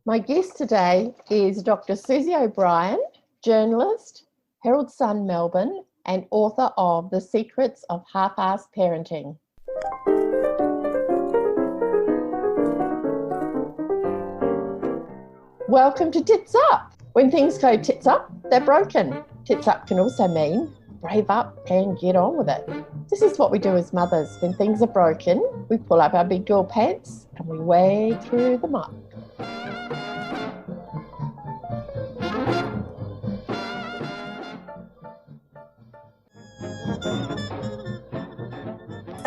My guest today is Dr. Susie O'Brien, journalist, Herald Sun Melbourne, and author of The Secrets of Half-Assed Parenting. Welcome to Tits Up. When things go tits up, they're broken. Tits up can also mean brave up and get on with it. This is what we do as mothers. When things are broken, we pull up our big girl pants and we wade through the muck.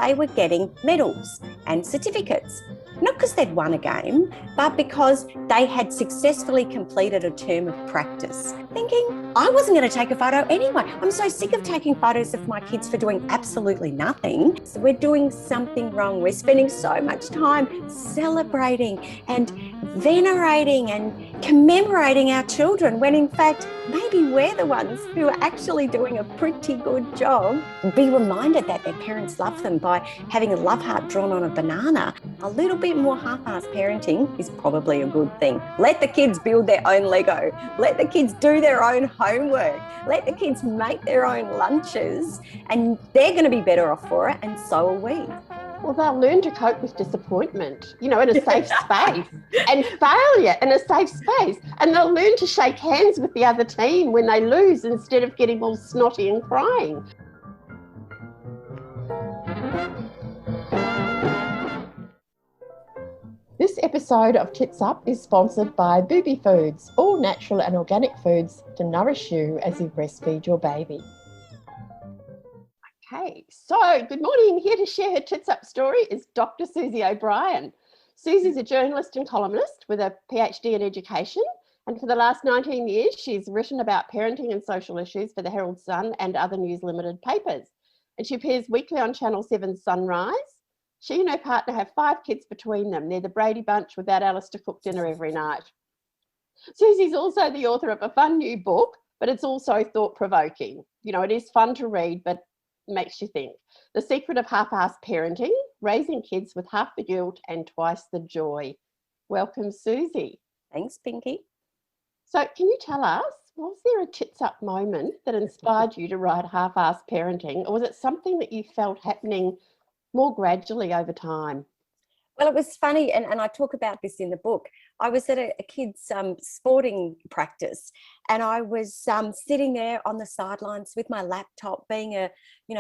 They were getting medals and certificates, not because they'd won a game, but because they had successfully completed a term of practice. Thinking, I wasn't going to take a photo anyway. I'm so sick of taking photos of my kids for doing absolutely nothing. So we're doing something wrong. We're spending so much time celebrating and venerating and commemorating our children when in fact maybe we're the ones who are actually doing a pretty good job. Be reminded that their parents love them by having a love heart drawn on a banana. A little bit more half-assed parenting is probably a good thing. Let the kids build their own Lego. Let the kids do their own homework. Let the kids make their own lunches, and they're going to be better off for it, and so are we. Well, they'll learn to cope with disappointment, in a safe space, and failure in a safe space. And they'll learn to shake hands with the other team when they lose instead of getting all snotty and crying. This episode of Tits Up is sponsored by Booby Foods, all natural and organic foods to nourish you as you breastfeed your baby. Okay, so good morning. Here to share her Tits Up story is Dr. Susie O'Brien. Susie's a journalist and columnist with a PhD in education, and for the last 19 years she's written about parenting and social issues for the Herald Sun and other News Limited papers. And she appears weekly on Channel 7's Sunrise. She and her partner have 5 kids between them. They're the Brady Bunch without Alice to cook dinner every night. Susie's also the author of a fun new book, but it's also thought-provoking. It is fun to read, but makes you think. The Secret of Half-Assed Parenting, Raising Kids with Half the Guilt and Twice the Joy. Welcome, Susie. Thanks, Pinky. So can you tell us, was there a tits up moment that inspired you to write Half-Assed Parenting, or was it something that you felt happening more gradually over time? Well, it was funny, and I talk about this in the book. I was at a kid's sporting practice, and I was sitting there on the sidelines with my laptop, being a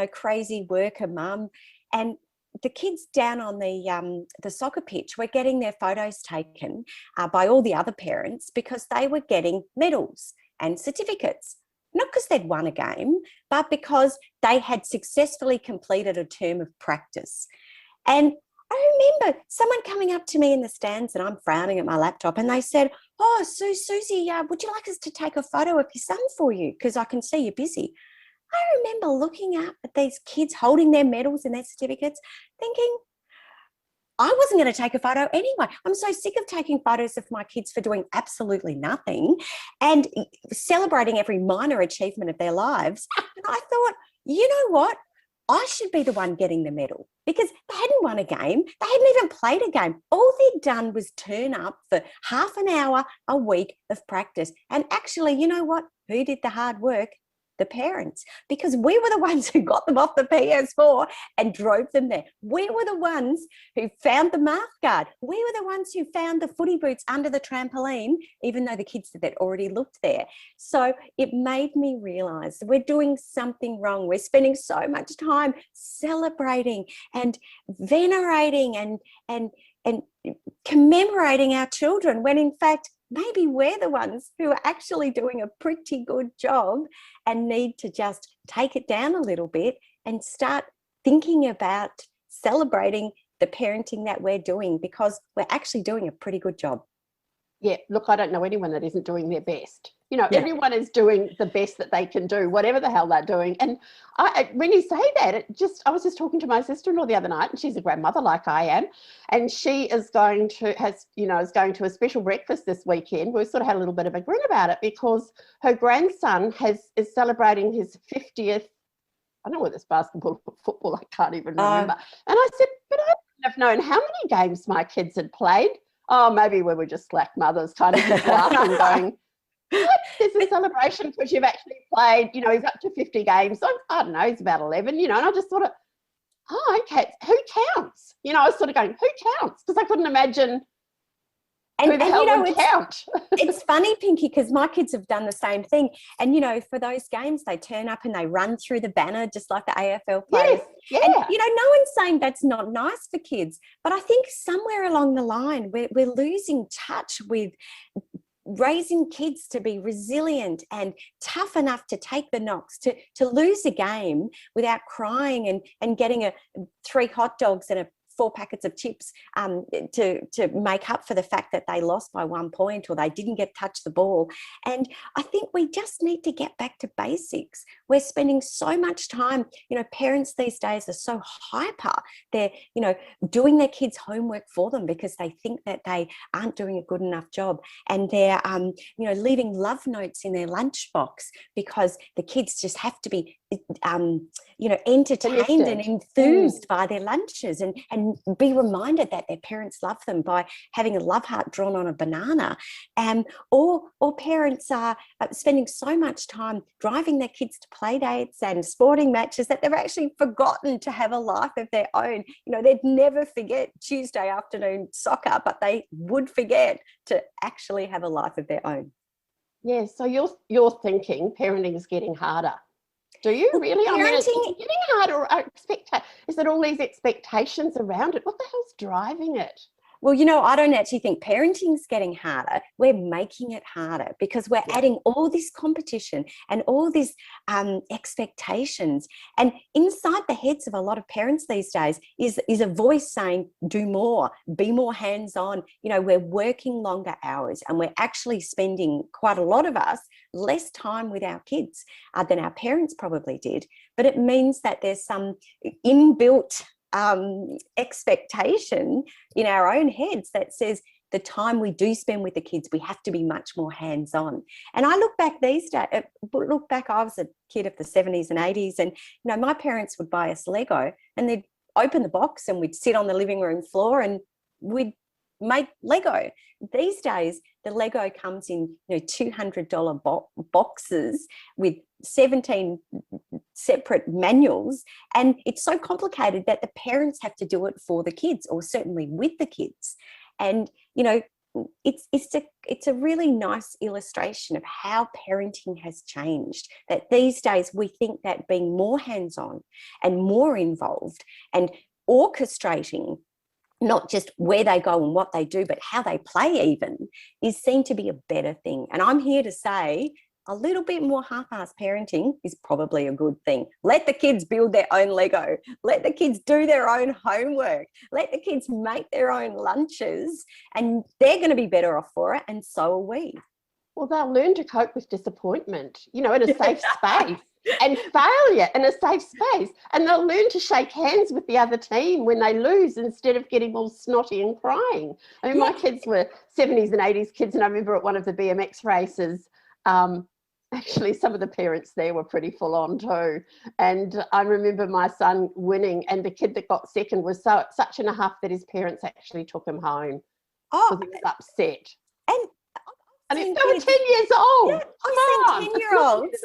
crazy worker mum, and the kids down on the soccer pitch were getting their photos taken by all the other parents because they were getting medals and certificates, not because they'd won a game, but because they had successfully completed a term of practice. And I remember someone coming up to me in the stands, and I'm frowning at my laptop, and they said, "Oh, Susie, would you like us to take a photo of your son for you? Because I can see you're busy." I remember looking up at these kids holding their medals and their certificates, thinking, I wasn't going to take a photo anyway. I'm so sick of taking photos of my kids for doing absolutely nothing and celebrating every minor achievement of their lives. And I thought, you know what? I should be the one getting the medal, because they hadn't won a game. They hadn't even played a game. All they'd done was turn up for half an hour a week of practice. And actually, you know what? Who did the hard work? The parents, because we were the ones who got them off the PS4 and drove them there. We were the ones who found the mouth guard. We were the ones who found the footy boots under the trampoline, even though the kids had already looked there. So it made me realise we're doing something wrong. We're spending so much time celebrating and venerating and commemorating our children when in fact maybe we're the ones who are actually doing a pretty good job and need to just take it down a little bit and start thinking about celebrating the parenting that we're doing, because we're actually doing a pretty good job. Yeah, look, I don't know anyone that isn't doing their best. Everyone is doing the best that they can do, whatever the hell they're doing. And when you say that, I was just talking to my sister-in-law the other night, and she's a grandmother like I am, and she is going to a special breakfast this weekend. We sort of had a little bit of a grin about it because her grandson is celebrating his 50th I don't know whether it's basketball or football, I can't even remember. And I said, but I wouldn't have known how many games my kids had played. Oh, maybe we were just slack mothers, kind of just laughing, going, what? There's a celebration because you've actually played, you know, he's up to 50 games. So I don't know, he's about 11, you know, and I just thought, oh, okay, who counts? You know, I was sort of going, who counts? Because I couldn't imagine who the hell would count. It's funny, Pinky, because my kids have done the same thing. And, you know, for those games, they turn up and they run through the banner just like the AFL players. Yes, yeah. And, you know, no one's saying that's not nice for kids. But I think somewhere along the line, we're losing touch with raising kids to be resilient and tough enough to take the knocks, to lose a game without crying and getting 3 hot dogs and 4 packets of chips to make up for the fact that they lost by 1 point or they didn't get touch the ball. And I think we just need to get back to basics. We're spending so much time, you know, parents these days are so hyper. They're, you know, doing their kids' homework for them because they think that they aren't doing a good enough job. And they're, you know, leaving love notes in their lunchbox because the kids just have to be, you know, entertained and enthused by their lunches and be reminded that their parents love them by having a love heart drawn on a banana. Or parents are spending so much time driving their kids to play dates and sporting matches that they've actually forgotten to have a life of their own. You know, they'd never forget Tuesday afternoon soccer, but they would forget to actually have a life of their own. Yeah, so you're thinking parenting is getting harder. Do you really? I mean, it's getting harder. Is it all these expectations around it? What the hell's driving it? Well, you know, I don't actually think parenting's getting harder. We're making it harder because we're adding all this competition and all these expectations. And inside the heads of a lot of parents these days is a voice saying, do more, be more hands-on. You know, we're working longer hours and we're actually spending, quite a lot of us, less time with our kids than our parents probably did. But it means that there's some inbuilt expectation in our own heads that says the time we do spend with the kids, we have to be much more hands-on. And I look back these days, I was a kid of the 70s and 80s, and, you know, my parents would buy us Lego and they'd open the box and we'd sit on the living room floor and we'd make Lego. These days, the Lego comes in, you know, $200 boxes with 17 separate manuals, and it's so complicated that the parents have to do it for the kids, or certainly with the kids. And, you know, it's a really nice illustration of how parenting has changed, that these days we think that being more hands-on and more involved and orchestrating not just where they go and what they do, but how they play even, is seen to be a better thing. And I'm here to say a little bit more half-assed parenting is probably a good thing. Let the kids build their own Lego. Let the kids do their own homework. Let the kids make their own lunches, and they're going to be better off for it, and so are we. Well, they'll learn to cope with disappointment, you know, in a safe space. And failure in a safe space, and they'll learn to shake hands with the other team when they lose instead of getting all snotty and crying. I mean, my kids were 70s and 80s kids, and I remember at one of the BMX races, actually some of the parents there were pretty full on too, and I remember my son winning, and the kid that got second was such in a huff that his parents actually took him home because he was upset. And they were 10 years old. Yeah, I've seen 10-year-olds.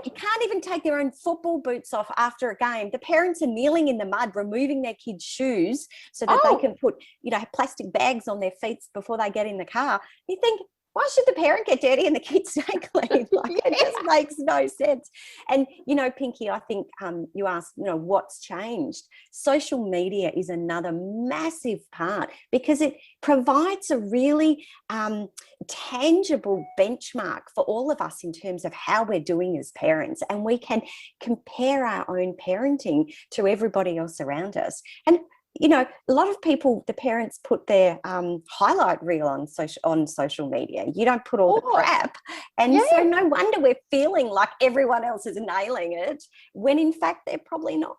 You can't even take their own football boots off after a game. The parents are kneeling in the mud, removing their kids' shoes so that they can put, you know, plastic bags on their feet before they get in the car. You think, why should the parent get dirty and the kids stay clean? Like, it just makes no sense. And, you know, Pinky, I think you asked, you know, what's changed? Social media is another massive part because it provides a really tangible benchmark for all of us in terms of how we're doing as parents. And we can compare our own parenting to everybody else around us. And you know, a lot of people, the parents put their highlight reel on social media. You don't put all the crap. And so no wonder we're feeling like everyone else is nailing it when in fact they're probably not.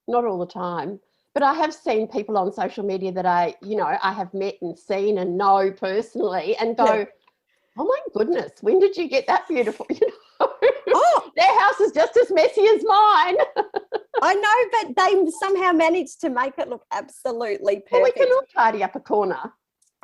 Not all the time. But I have seen people on social media that I have met and seen and know personally and go, oh my goodness, when did you get that beautiful? You know, their house is just as messy as mine. I know, but they somehow managed to make it look absolutely perfect. Well, we can all tidy up a corner.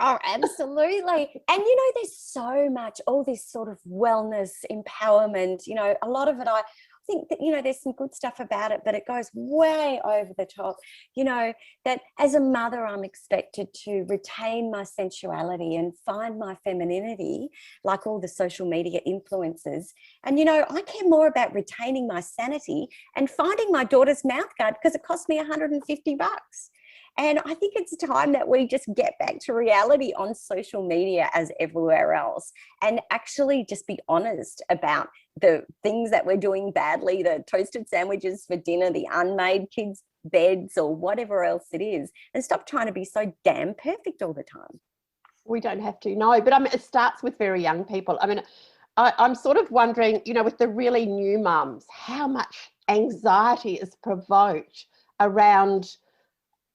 Oh, absolutely. And, you know, there's so much, all this sort of wellness, empowerment, you know, a lot of it, I think that, you know, there's some good stuff about it, but it goes way over the top, you know, that as a mother, I'm expected to retain my sensuality and find my femininity, like all the social media influencers. And, you know, I care more about retaining my sanity and finding my daughter's mouth guard because it cost me $150. And I think it's time that we just get back to reality on social media as everywhere else and actually just be honest about the things that we're doing badly, the toasted sandwiches for dinner, the unmade kids' beds or whatever else it is, and stop trying to be so damn perfect all the time. We don't have to, no, but I mean, it starts with very young people. I mean, I'm sort of wondering, you know, with the really new mums, how much anxiety is provoked around,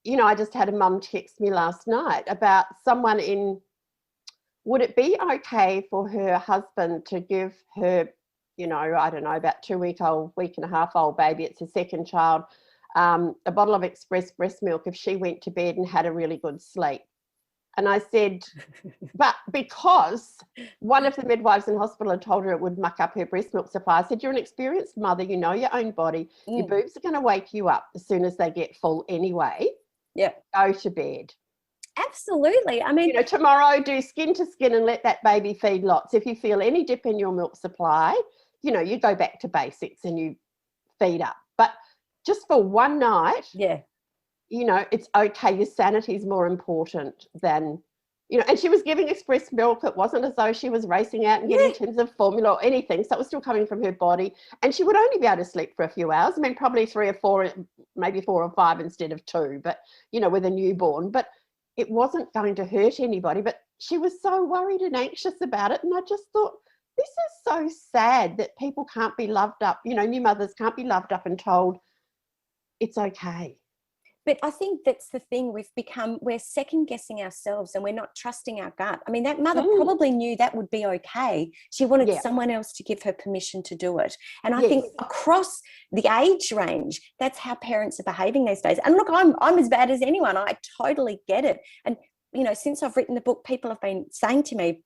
you know, I just had a mum text me last night about someone would it be okay for her husband to give her, you know, I don't know, about 2 week and a half old baby, it's her second child, a bottle of express breast milk if she went to bed and had a really good sleep? And I said, but because one of the midwives in hospital had told her it would muck up her breast milk supply, I said, you're an experienced mother, you know your own body, your boobs are going to wake you up as soon as they get full anyway. Yeah. Go to bed. Absolutely. I mean, you know, tomorrow do skin to skin and let that baby feed lots. If you feel any dip in your milk supply, you know, you go back to basics and you feed up. But just for one night, yeah, you know, it's okay. Your sanity is more important than, you know, and she was giving express milk. It wasn't as though she was racing out and getting tins of formula or anything. So it was still coming from her body. And she would only be able to sleep for a few hours. I mean, probably 3 or 4, maybe 4 or 5 instead of 2, but, you know, with a newborn. But it wasn't going to hurt anybody. But she was so worried and anxious about it. And I just thought, this is so sad that people can't be loved up. You know, new mothers can't be loved up and told it's okay. But I think that's the thing, we're second guessing ourselves and we're not trusting our gut. I mean, that mother probably knew that would be okay. She wanted someone else to give her permission to do it. And I think across the age range, that's how parents are behaving these days. And look, I'm as bad as anyone. I totally get it. And, you know, since I've written the book, people have been saying to me,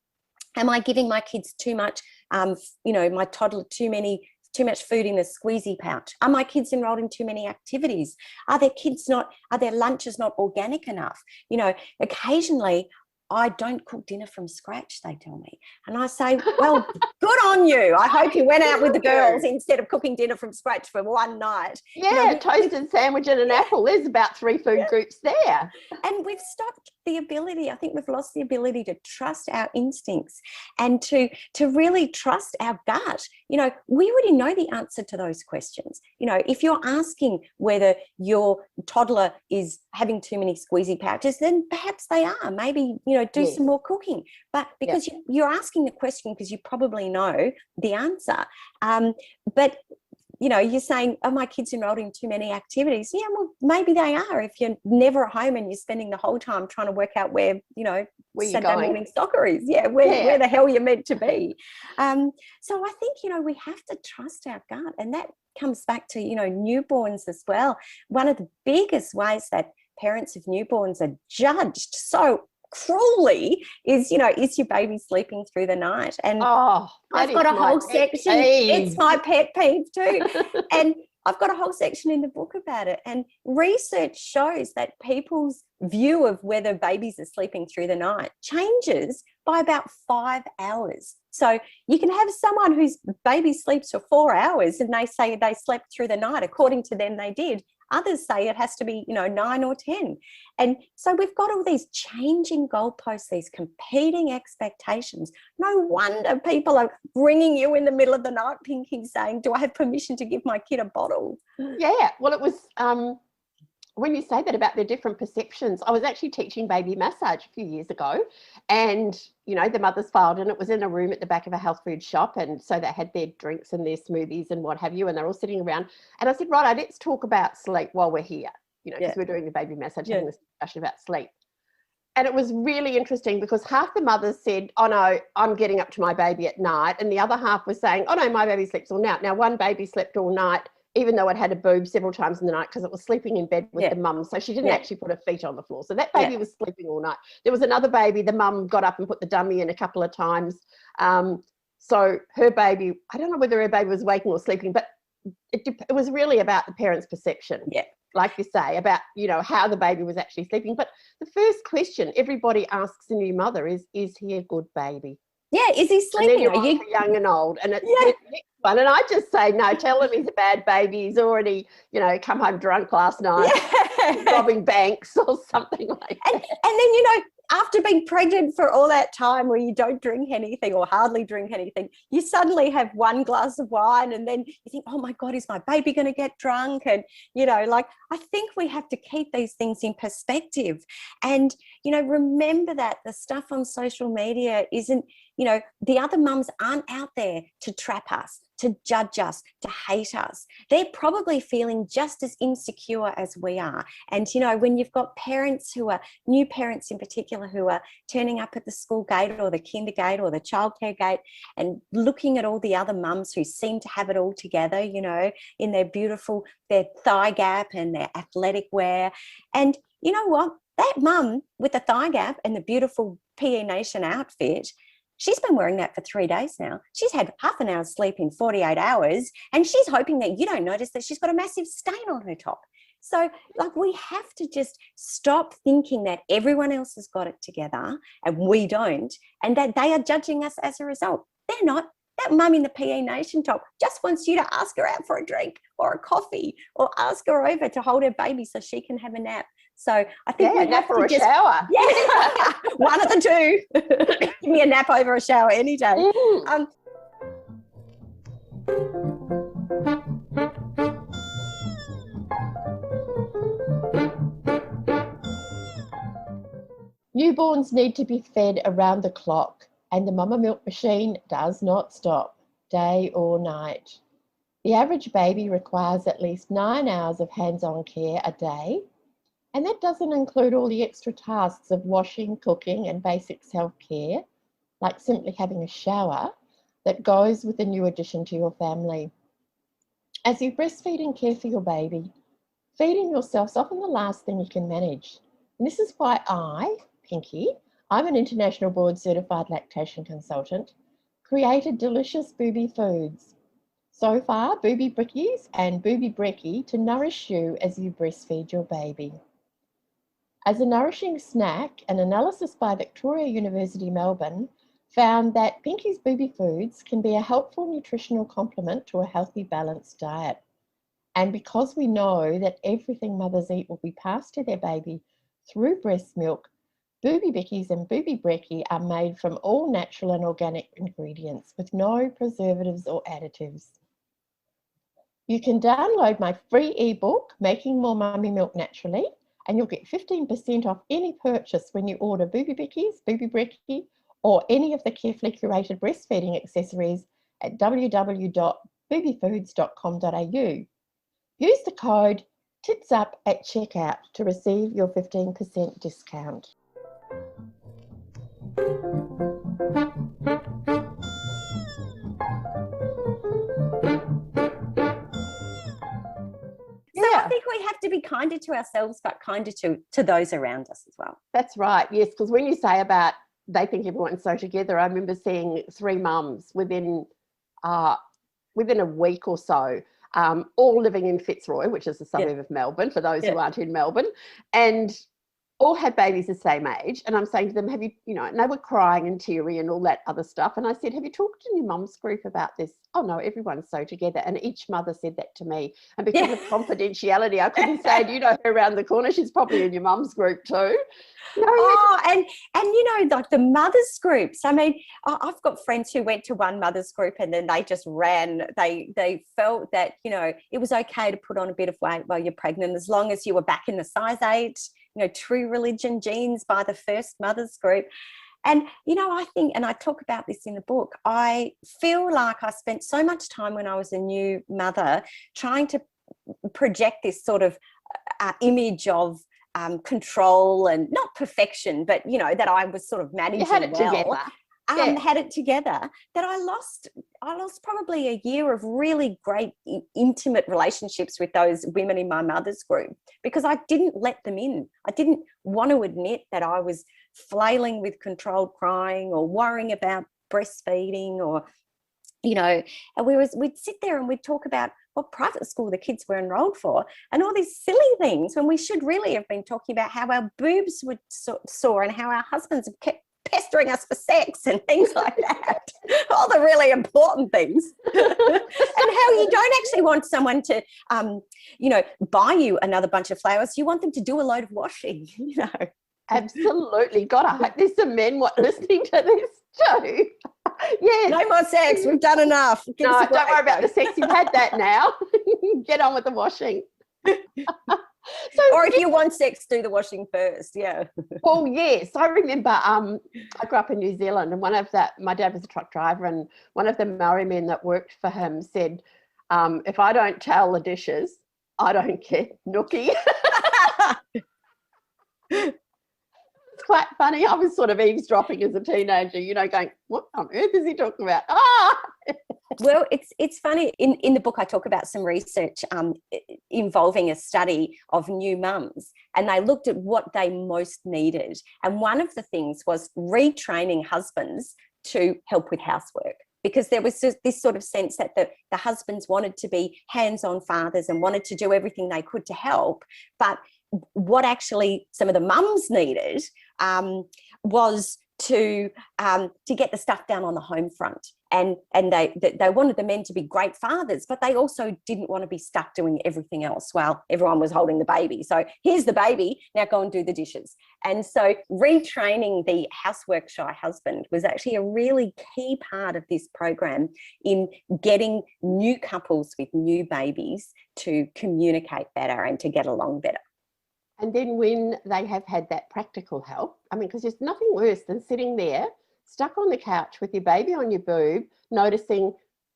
am I giving my kids too much, you know, my toddler too much food in the squeezy pouch? Are my kids enrolled in too many activities? Are their lunches not organic enough? You know, occasionally I don't cook dinner from scratch, they tell me. And I say, well, good on you. I hope you went out with the girls instead of cooking dinner from scratch for one night. Yeah, you know, toasted sandwich and an apple. There's about 3 food groups there. And we've stopped the ability, I think we've lost the ability to trust our instincts and to really trust our gut. You know, we already know the answer to those questions. You know, if you're asking whether your toddler is having too many squeezy pouches, then perhaps they are. Maybe, you know, do some more cooking. But because you're asking the question because you probably know the answer. But you know, you're saying, are my kids enrolled in too many activities? Yeah, well, maybe they are if you're never at home and you're spending the whole time trying to work out where, you know, Saturday morning soccer is. Yeah, where the hell you're meant to be. So I think, you know, we have to trust our gut. And that comes back to, you know, newborns as well. One of the biggest ways that parents of newborns are judged so cruelly is, you know, is your baby sleeping through the night? And I've got a whole section. It's my pet peeve too. And I've got a whole section in the book about it. And research shows that people's view of whether babies are sleeping through the night changes by about 5 hours. So you can have someone whose baby sleeps for 4 hours and they say they slept through the night. According to them, they did. Others say it has to be, you know, 9 or 10. And so we've got all these changing goalposts, these competing expectations. No wonder people are ringing you in the middle of the night thinking, saying, do I have permission to give my kid a bottle? Yeah, well, it was, when you say that about their different perceptions, I was actually teaching baby massage a few years ago, and, you know, the mothers filed in. It was in a room at the back of a health food shop, and so they had their drinks and their smoothies and what have you, and they're all sitting around. And I said, right, let's talk about sleep while we're here, you know, because we're doing the baby massage, having this discussion about sleep. And it was really interesting because half the mothers said, oh, no, I'm getting up to my baby at night, and the other half was saying, oh, no, my baby sleeps all night. Now, one baby slept all night even though it had a boob several times in the night because it was sleeping in bed with the mum. So she didn't actually put her feet on the floor. So that baby was sleeping all night. There was another baby, the mum got up and put the dummy in a couple of times. So her baby, I don't know whether her baby was waking or sleeping, but it was really about the parents' perception. Yeah. Like you say, about, you know, how the baby was actually sleeping. But the first question everybody asks a new mother is he a good baby? Yeah, is he sleeping? And then you're on for young and old. And it's the next one. And I just say, no, tell him he's a bad baby. He's already, you know, come home drunk last night, robbing banks or something like that. And then, you know, after being pregnant for all that time where you don't drink anything or hardly drink anything, you suddenly have one glass of wine and then you think, oh my God, is my baby going to get drunk? And, you know, like, I think we have to keep these things in perspective and, you know, remember that the stuff on social media isn't, you know, the other mums aren't out there to trap us, to judge us, to hate us. They're probably feeling just as insecure as we are. And, you know, when you've got parents who are, new parents in particular, who are turning up at the school gate or the kinder gate or the childcare gate and looking at all the other mums who seem to have it all together, you know, in their beautiful, their thigh gap and their athletic wear. And you know what? That mum with the thigh gap and the beautiful PE Nation outfit, she's been wearing that for 3 days now. She's had half an hour's sleep in 48 hours and she's hoping that you don't notice that she's got a massive stain on her top. So, like, we have to just stop thinking that everyone else has got it together and we don't, and that they are judging us as a result. They're not. That mum in the PE Nation top just wants you to ask her out for a drink or a coffee or ask her over to hold her baby so she can have a nap. So I think we have to just, shower. Yeah, one of the two. Give me a nap over a shower any day. Newborns need to be fed around the clock, and the mama milk machine does not stop, day or night. The average baby requires at least 9 hours of hands-on care a day, and that doesn't include all the extra tasks of washing, cooking, and basic self-care, like simply having a shower, that goes with a new addition to your family. As you breastfeed and care for your baby, feeding yourself is often the last thing you can manage. And this is why I, Pinky, I'm an international board certified lactation consultant, created delicious Booby Foods. So far, Booby Brickies and Booby Brekkie to nourish you as you breastfeed your baby. As a nourishing snack, an analysis by Victoria University Melbourne found that Pinky's Booby Foods can be a helpful nutritional complement to a healthy, balanced diet. And because we know that everything mothers eat will be passed to their baby through breast milk, Booby Brickies and Booby Brekkie are made from all natural and organic ingredients with no preservatives or additives. You can download my free ebook, Making More Mummy Milk Naturally, and you'll get 15% off any purchase when you order Booby Brickies, Booby Brekkie, or any of the carefully curated breastfeeding accessories at www.boobyfoods.com.au. Use the code TITSUP at checkout to receive your 15% discount. I think we have to be kinder to ourselves, but kinder to those around us as well. That's right, yes, because when you say about they think everyone's so together, I remember seeing 3 mums within a week or so, all living in Fitzroy, which is a suburb of Melbourne, for those who aren't in Melbourne, and all had babies the same age. And I'm saying to them, have you, you know, and they were crying and teary and all that other stuff. And I said, have you talked in your mum's group about this? Oh no, everyone's so together. And each mother said that to me. And because of confidentiality, I couldn't say, do you know her around the corner? She's probably in your mum's group too. And you know, like the mothers groups. I mean, I've got friends who went to one mothers group and then they just ran. They felt that, you know, it was okay to put on a bit of weight while you're pregnant, as long as you were back in the size 8, you know, true religion genes by the first mothers group. And, you know, I think, and I talk about this in the book, I feel like I spent so much time when I was a new mother trying to project this sort of image of control and not perfection, but, you know, that I was sort of managing you had it well. together. Yeah. had it together, that I lost probably a year of really great intimate relationships with those women in my mother's group, because I didn't let them in. I didn't want to admit that I was flailing with controlled crying or worrying about breastfeeding, or, you know, and we'd sit there and we'd talk about what private school the kids were enrolled for and all these silly things, when we should really have been talking about how our boobs were sore and how our husbands have kept pestering us for sex and things like that. All the really important things. And how you don't actually want someone to, you know, buy you another bunch of flowers. You want them to do a load of washing, you know. Absolutely. God, I hope there's some men listening to this too. Yes. No more sex. We've done enough. No, don't worry about the sex. You've had that now. Get on with the washing. Or if you want sex, do the washing first. Yeah. Well, yes. I remember I grew up in New Zealand, and my dad was a truck driver, and one of the Maori men that worked for him said, if I don't towel the dishes, I don't get nookie. It's quite funny. I was sort of eavesdropping as a teenager, you know, going, what on earth is he talking about? Well, it's funny. In the book, I talk about some research involving a study of new mums, and they looked at what they most needed. And one of the things was retraining husbands to help with housework, because there was this sort of sense that the husbands wanted to be hands-on fathers and wanted to do everything they could to help. But what actually some of the mums needed was to get the stuff done on the home front. And they wanted the men to be great fathers, but they also didn't want to be stuck doing everything else while everyone was holding the baby. So here's the baby, now go and do the dishes. And so retraining the housework shy husband was actually a really key part of this program in getting new couples with new babies to communicate better and to get along better. And then when they have had that practical help, I mean, because there's nothing worse than sitting there stuck on the couch with your baby on your boob, noticing,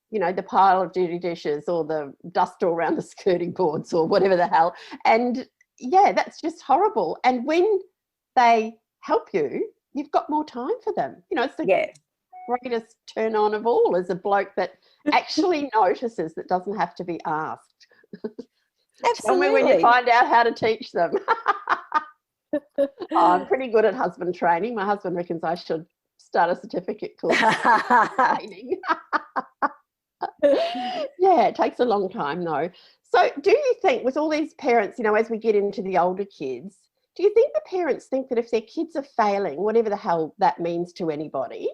you know, the pile of dirty dishes or the dust all around the skirting boards or whatever the hell. And yeah, that's just horrible. And when they help you, you've got more time for them. You know, it's the greatest turn on of all, is a bloke that actually notices, that doesn't have to be asked. Absolutely. Tell me when you find out how to teach them. I'm pretty good at husband training. My husband reckons I should start a certificate course. Training. Yeah, it takes a long time though. So do you think, with all these parents, you know, as we get into the older kids, do you think the parents think that if their kids are failing, whatever the hell that means to anybody,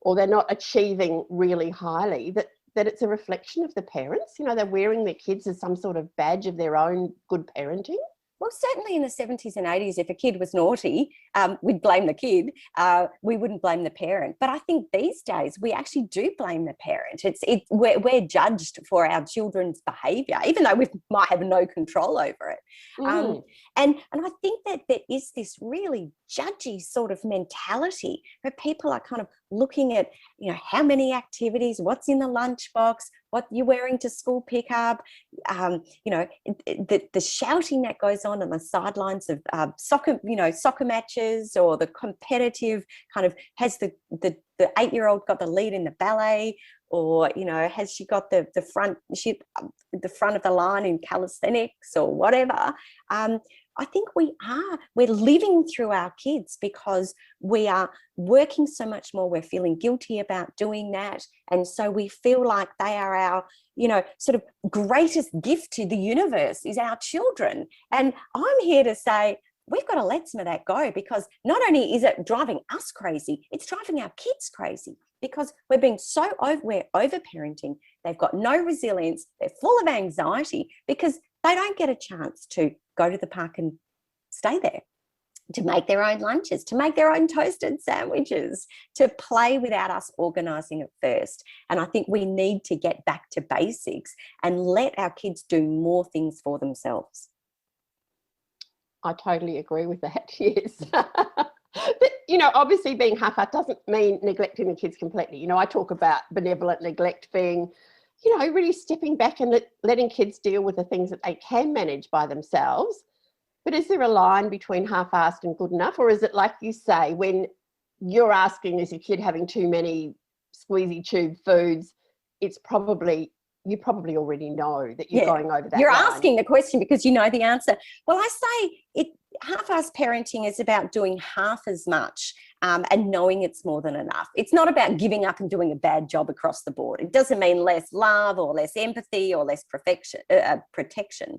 or they're not achieving really highly, that it's a reflection of the parents? You know, they're wearing their kids as some sort of badge of their own good parenting? Well, certainly in the 70s and 80s, if a kid was naughty, we'd blame the kid. We wouldn't blame the parent. But I think these days we actually do blame the parent. We're judged for our children's behaviour, even though we might have no control over it. And I think that there is this really judgy sort of mentality where people are kind of looking at, you know, how many activities, what's in the lunchbox, what you're wearing to school pickup, you know, the shouting that goes on the sidelines of soccer matches, or the competitive kind of, has the 8-year-old got the lead in the ballet, or, you know, has she got the front of the line in calisthenics or whatever. I think we're living through our kids because we are working so much more. We're feeling guilty about doing that. And so we feel like they are our, you know, sort of greatest gift to the universe is our children. And I'm here to say, we've got to let some of that go, because not only is it driving us crazy, it's driving our kids crazy, because we're being we're over-parenting. They've got no resilience. They're full of anxiety because they don't get a chance to go to the park and stay there, to make their own lunches, to make their own toasted sandwiches, to play without us organising it first. And I think we need to get back to basics and let our kids do more things for themselves. I totally agree with that, yes. But, you know, obviously being half-hearted doesn't mean neglecting the kids completely. You know, I talk about benevolent neglect being, you know, really stepping back and letting kids deal with the things that they can manage by themselves. But is there a line between half-assed and good enough? Or is it, like you say, when you're asking, is your kid having too many squeezy tube foods? It's probably, you probably already know that you're going over that You're line. asking the question because you know the answer. Well, I say half-assed parenting is about doing half as much and knowing it's more than enough. It's not about giving up and doing a bad job across the board. It doesn't mean less love or less empathy or less protection.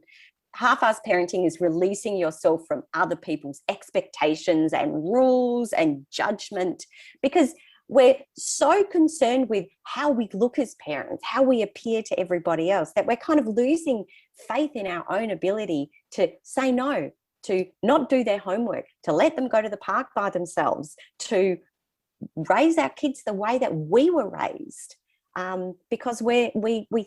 Half-assed parenting is releasing yourself from other people's expectations and rules and judgment, because we're so concerned with how we look as parents, how we appear to everybody else, that we're kind of losing faith in our own ability to say no, to not do their homework, to let them go to the park by themselves, to raise our kids the way that we were raised. Because we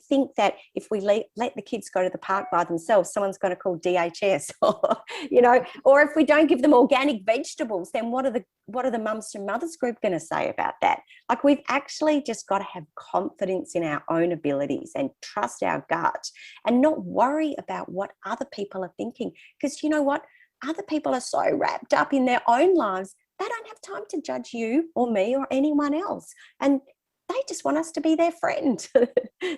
think that if we let the kids go to the park by themselves, someone's going to call DHS, or or if we don't give them organic vegetables, then what are the mums to mothers group going to say about that? Like, we've actually just got to have confidence in our own abilities and trust our gut and not worry about what other people are thinking. Because you know what? Other people are so wrapped up in their own lives, they don't have time to judge you or me or anyone else. And they just want us to be their friend. They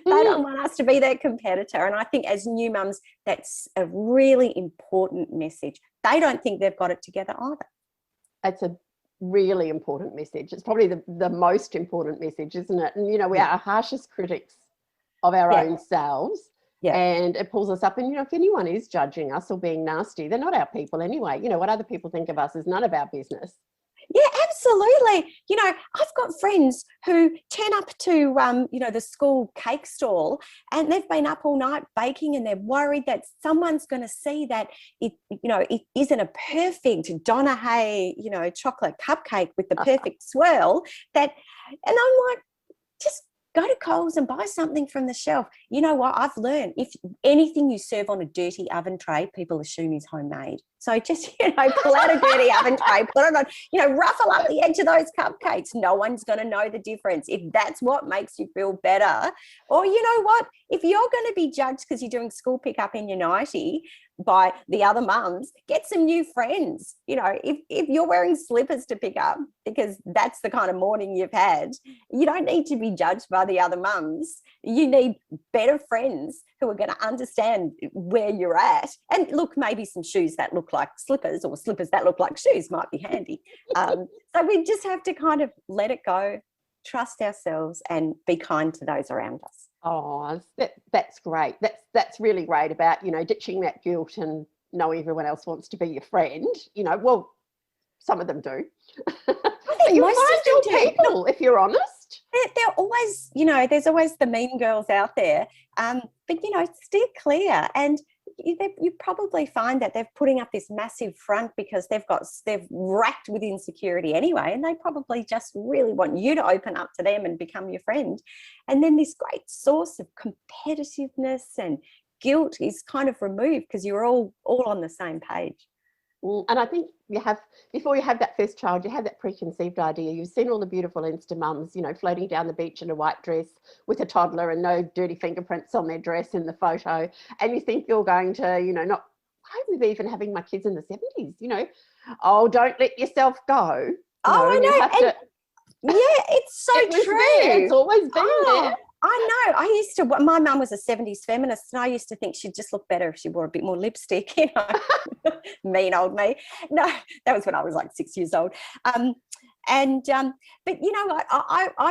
don't want us to be their competitor. And I think as new mums, that's a really important message. They don't think they've got it together either. It's a really important message. It's probably the most important message, isn't it? And, we are our harshest critics of our own selves. Yeah. And it pulls us up. And, if anyone is judging us or being nasty, they're not our people anyway. What other people think of us is none of our business. Yeah, absolutely. I've got friends who turn up to, the school cake stall, and they've been up all night baking, and they're worried that someone's going to see that it isn't a perfect Donna Hay, chocolate cupcake with the perfect swirl. And I'm like, just go to Coles and buy something from the shelf. You know what? I've learned, if anything you serve on a dirty oven tray, people assume is homemade. So just, pull out a dirty oven tray, put it on, ruffle up the edge of those cupcakes. No one's going to know the difference. If that's what makes you feel better. Or you know what? If you're going to be judged because you're doing school pickup in your nightie by the other mums, get some new friends. If you're wearing slippers to pick up because that's the kind of morning you've had, you don't need to be judged by the other mums. You need better friends who are going to understand where you're at. And look, maybe some shoes that look like slippers or slippers that look like shoes might be handy. So we just have to kind of let it go, trust ourselves, and be kind to those around us. Oh, that's great. That's really great about, ditching that guilt and knowing everyone else wants to be your friend. Well, some of them do. I think most find your people, if you're honest. They're always, there's always the mean girls out there. But, steer clear. And you probably find that they're putting up this massive front because they've racked with insecurity anyway, and they probably just really want you to open up to them and become your friend. And then this great source of competitiveness and guilt is kind of removed because you're all on the same page. And I think before you have that first child, you have that preconceived idea. You've seen all the beautiful Insta mums, floating down the beach in a white dress with a toddler and no dirty fingerprints on their dress in the photo. And you think you're going to, not, I was even having my kids in the 70s, oh, don't let yourself go. I know. Yeah, it's so true. It's always been there. I know. My mum was a 70s feminist, and I used to think she'd just look better if she wore a bit more lipstick, mean old me. No, that was when I was like 6 years old. But I'm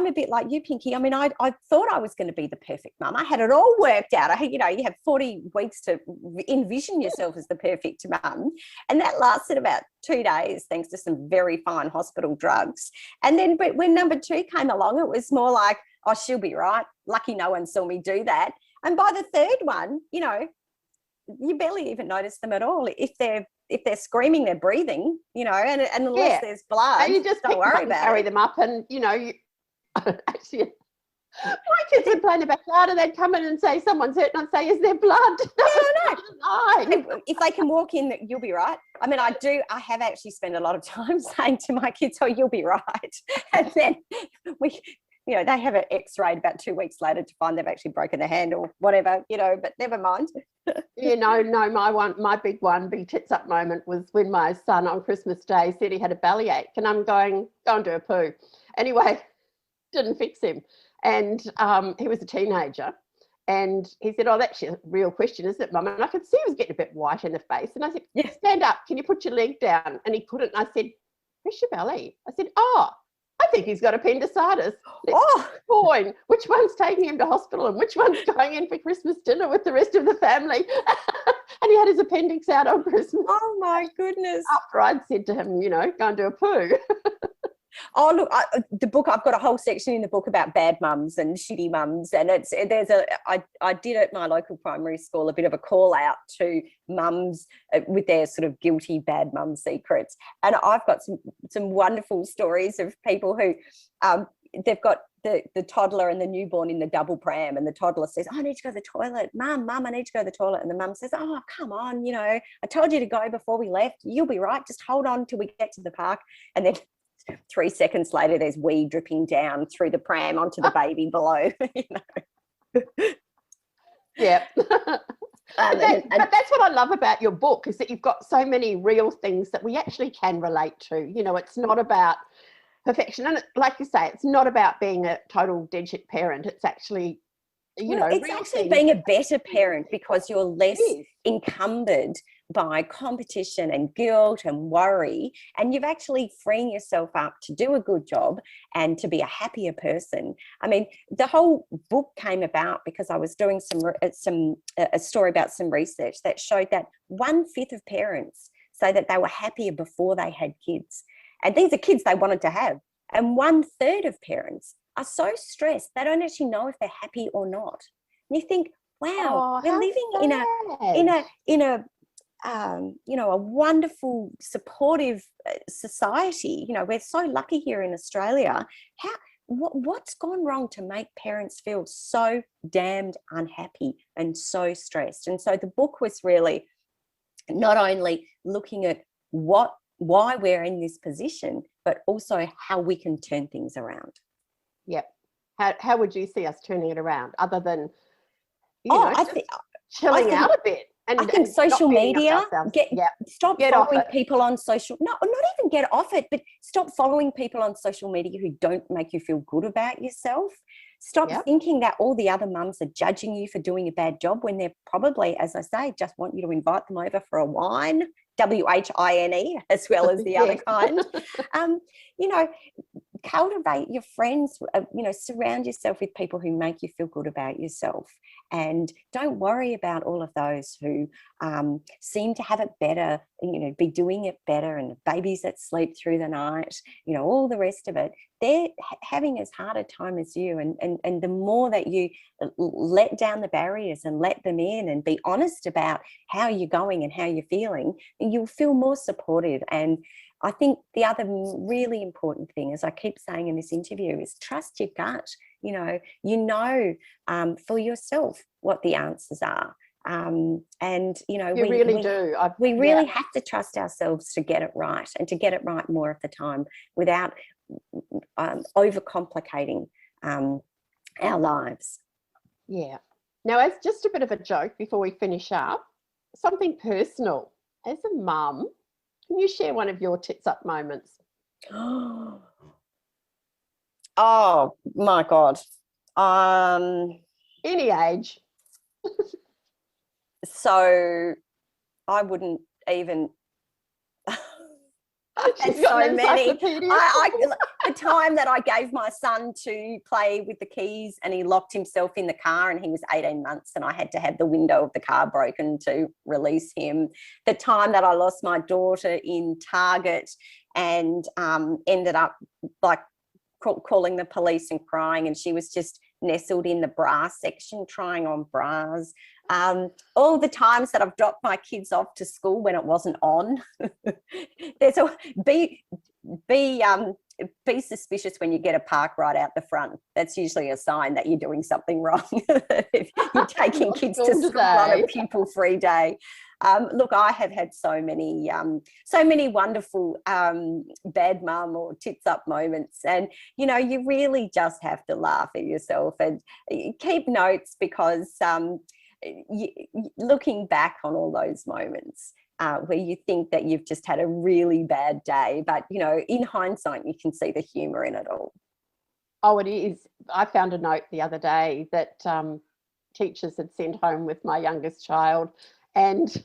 a bit like you, Pinky. I mean, I thought I was going to be the perfect mum. I had it all worked out. You have 40 weeks to envision yourself as the perfect mum. And that lasted about 2 days, thanks to some very fine hospital drugs. And then but when number 2 came along, it was more like, oh, she'll be right. Lucky no one saw me do that. And by the third one, you barely even notice them at all. If they're screaming, they're breathing, and unless there's blood, and you just don't worry about carry it. them up, and actually, my kids would play in the backyard, and they'd come in and say someone's hurt, and I'd say, "Is there blood?" No. If they can walk in, you'll be right. I mean, I have actually spent a lot of time saying to my kids, "Oh, you'll be right," and then you know, they have an x-ray about 2 weeks later to find they've actually broken the hand or whatever, you know, but never mind. Yeah, no, my big tits up moment was when my son on Christmas Day said he had a bellyache, and I'm going, go and do a poo. Anyway, didn't fix him. And he was a teenager. And he said, oh, that's a real question, isn't it, Mum? And I could see he was getting a bit white in the face. And I said, yeah, stand up. Can you put your leg down? And he couldn't. And I said, where's your belly? I said, oh, I think he's got appendicitis. Boy, which one's taking him to hospital and which one's going in for Christmas dinner with the rest of the family? And he had his appendix out on Christmas. Oh, my goodness. After I'd said to him, you know, go and do a poo. Oh, look, the book, I've got a whole section in the book about bad mums and shitty mums. And I did at my local primary school a bit of a call out to mums with their sort of guilty bad mum secrets. And I've got some wonderful stories of people who they've got the toddler and the newborn in the double pram, and the toddler says, oh, I need to go to the toilet. Mum, I need to go to the toilet. And the mum says, oh, come on, you know, I told you to go before we left. You'll be right. Just hold on till we get to the park. And then 3 seconds later, there's wee dripping down through the pram onto the baby below. You know? Yeah. But that's what I love about your book, is that you've got so many real things that we actually can relate to. You know, it's not about perfection. And like you say, it's not about being a total dead shit parent. It's actually, you know, it's actually being a better parent because you're less encumbered by competition and guilt and worry, and you've actually freeing yourself up to do a good job and to be a happier person. I mean, the whole book came about because I was doing a story about some research that showed that 1/5 of parents say that they were happier before they had kids, and these are kids they wanted to have, and 1/3 of parents are so stressed they don't actually know if they're happy or not. And you think, wow, we're living in a you know, a wonderful, supportive society. You know, we're so lucky here in Australia. What's gone wrong to make parents feel so damned unhappy and so stressed? And so the book was really not only looking at why we're in this position, but also how we can turn things around. Yep. How would you see us turning it around, other than, you know, chilling out a bit? I think social media, stop following people on social, not even get off it, but stop following people on social media who don't make you feel good about yourself. Stop thinking that all the other mums are judging you for doing a bad job when they're probably, as I say, just want you to invite them over for a wine, WHINE, as well as the other kind. You know, cultivate your friends, you know, surround yourself with people who make you feel good about yourself, and don't worry about all of those who seem to have it better, you know, be doing it better, and the babies that sleep through the night, you know, all the rest of it. They're having as hard a time as you, and the more that you let down the barriers and let them in and be honest about how you're going and how you're feeling, you'll feel more supported. And I think the other really important thing, as I keep saying in this interview, is trust your gut. You know, for yourself what the answers are. And, you know, we really do. We really have to trust ourselves to get it right, and to get it right more of the time without overcomplicating our lives. Yeah. Now, as just a bit of a joke before we finish up, something personal. As a mum, can you share one of your tits up moments? Oh my God. Any age. So I wouldn't even. There's so many. The time that I gave my son to play with the keys and he locked himself in the car, and he was 18 months and I had to have the window of the car broken to release him. The time that I lost my daughter in Target and ended up like calling the police and crying, and she was just nestled in the bra section trying on bras. All the times that I've dropped my kids off to school when it wasn't on. There's a be suspicious when you get a park right out the front. That's usually a sign that you're doing something wrong. If you're taking kids to school on a pupil-free day. Look, I have had so many wonderful bad mum or tits up moments, and you really just have to laugh at yourself and keep notes, because looking back on all those moments where you think that you've just had a really bad day, but in hindsight you can see the humour in it all. Oh, it is. I found a note the other day that teachers had sent home with my youngest child, and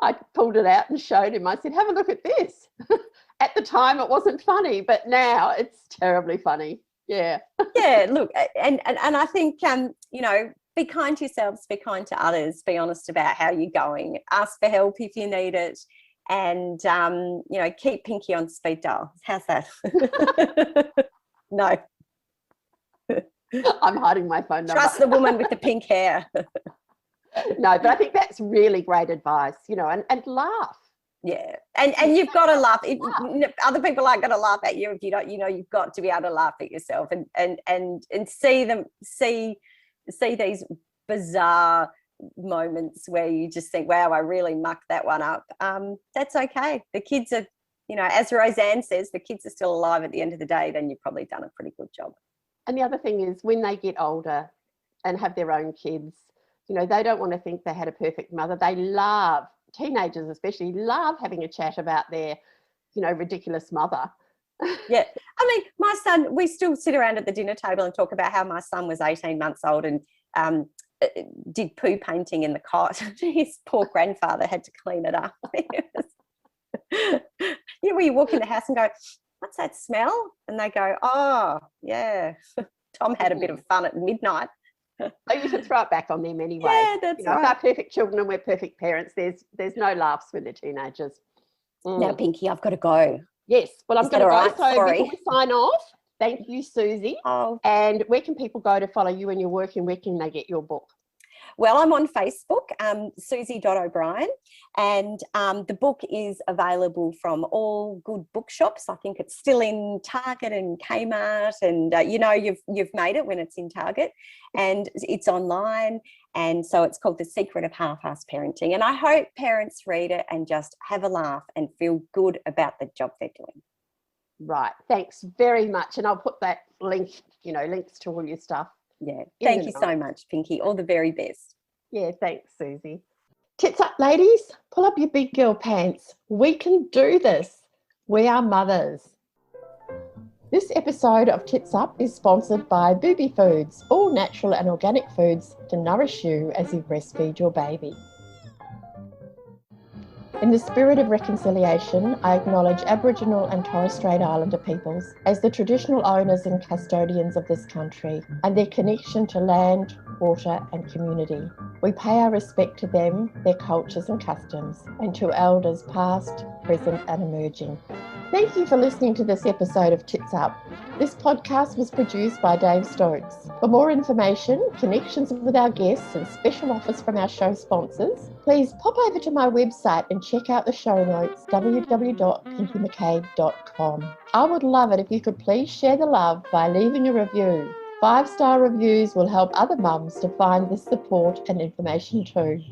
I pulled it out and showed him. I said, have a look at this. At the time it wasn't funny, but now it's terribly funny. Yeah. Yeah, look, and I think be kind to yourselves, be kind to others, be honest about how you're going, ask for help if you need it, and keep Pinky on speed dial. How's that? No. I'm hiding my phone number. Trust the woman with the pink hair. No, but I think that's really great advice, and laugh. Yeah, and you've got to laugh. Other people aren't going to laugh at you if you don't. You've got to be able to laugh at yourself and see these bizarre moments where you just think, wow, I really mucked that one up. That's okay. The kids are, as Roseanne says, the kids are still alive at the end of the day. Then you've probably done a pretty good job. And the other thing is, when they get older and have their own kids, they don't want to think they had a perfect mother. They love, teenagers especially, love having a chat about their, ridiculous mother. Yeah. I mean, my son, we still sit around at the dinner table and talk about how my son was 18 months old and did poo painting in the cot. His poor grandfather had to clean it up. Where you walk in the house and go, what's that smell? And they go, oh, yeah, Tom had a bit of fun at midnight. So you should throw it back on them anyway. Yeah, that's right. If they're perfect children and we're perfect parents, there's no laughs when they're teenagers. Now, Pinky, I've got to go. Yes, well, I'm going to go. Right? So Sorry. before we sign off, thank you, Susie. Oh. And where can people go to follow you and your work, and where can they get your book? Well, I'm on Facebook, Susie OBrien, and the book is available from all good bookshops. I think it's still in Target and Kmart, and you've made it when it's in Target, and it's online. And so it's called The Secret of Half-Assed Parenting. And I hope parents read it and just have a laugh and feel good about the job they're doing. Right. Thanks very much. And I'll put that link, links to all your stuff. Yeah. Thank you so much, Pinky. All the very best. Yeah. Thanks, Susie. Tits up, ladies. Pull up your big girl pants. We can do this. We are mothers. This episode of Tits Up is sponsored by Booby Foods, all natural and organic foods to nourish you as you breastfeed your baby. In the spirit of reconciliation, I acknowledge Aboriginal and Torres Strait Islander peoples as the traditional owners and custodians of this country and their connection to land, water and community. We pay our respect to them, their cultures and customs, and to elders past, present and emerging. Thank you for listening to this episode of Tits Up. This podcast was produced by Dave Stokes. For more information, connections with our guests and special offers from our show sponsors, please pop over to my website and check out the show notes, www.pinkymccabe.com. I would love it if you could please share the love by leaving a review. 5-star reviews will help other mums to find this support and information too.